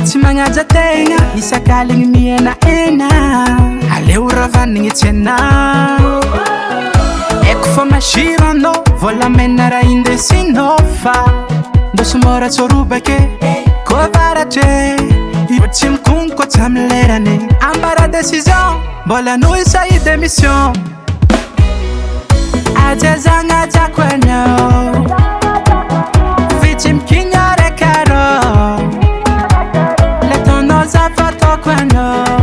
tsy magnaja tegna isakaligny mienaena aleo ravanigny tsena eko fa masiro anao volamena raha indesinao fa ndosomora tsorobake koa varatre io tsy mikonko tsy amy lerany ambara décision mbola noho isahy démission ajazagna tiako anao vitsy mikigna raiky arô le taonao zafatako anao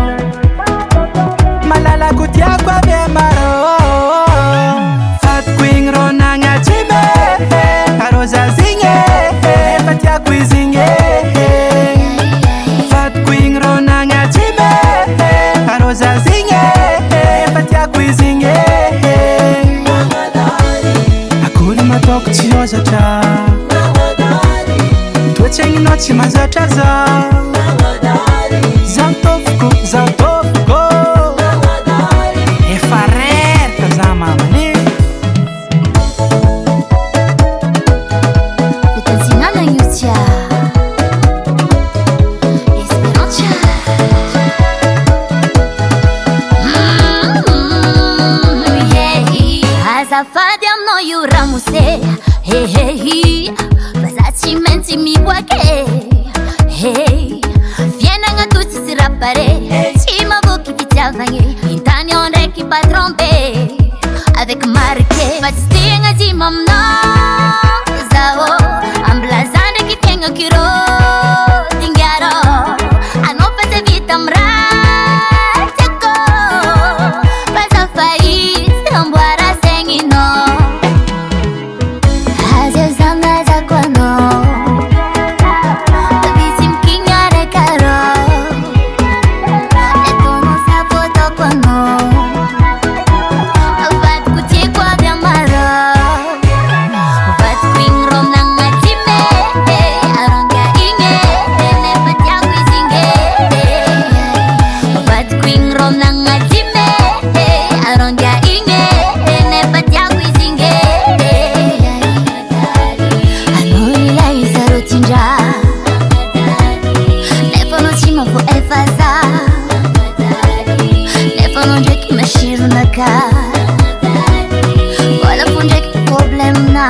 malalako tiako avy amarô fatiko igny rô nagnaty me arô zazigny efa tiako izy igny fatiko igny rô nagnaty me arô zazigny efa tiako izy igny akory matoko tsy ozatra toetsaigninao tsy mazatra za mitôvoko efa reraka za mamany Vitanzinana Yutia Esperantia Azafady aminao io ramose Faza tsy maintsy miboake Fiainagna to tsisy raha pare Tsy mavoky fitiavagny Intany ao ndraiky pas trompé Avec marqué Fa tsy tegna zima aminao Zao Amblaza ndraiky fiaigna kirô Dingarô Anao fa tsy vita amy raha tiako Faza fa izy amboara saigninao Azazana zako anao Vitsy mikigna raiky arô Le taonao zavotako anao Vadiko tiako avy amarô Vadiko igny rô nagnaty me Arônga igny nefa tiako izy igny Vadiko igny rô nagnaty me Arônga igny nefa tiako izy igny Anao ilay zaro tindra Nefa anao tsy mavo efa za Nefa anao ndraiky masirona Wala fo ndraiky problème-na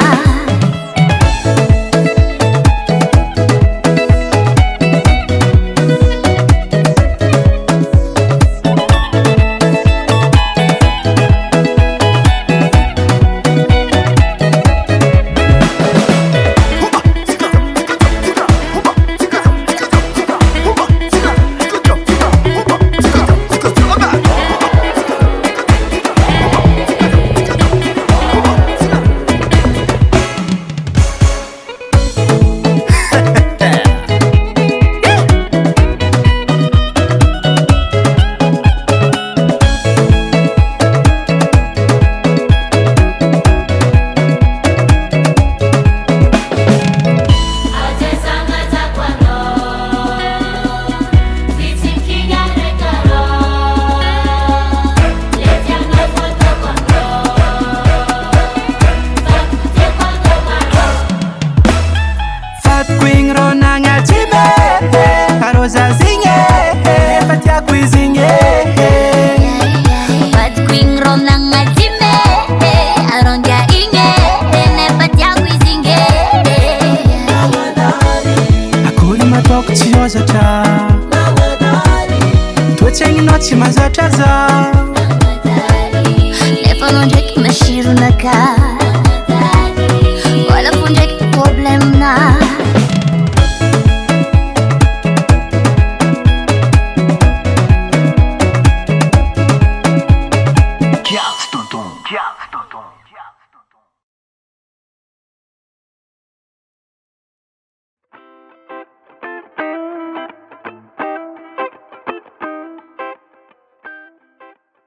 toetsaigninao tsy mazatra za Nefa anao ndraiky masirona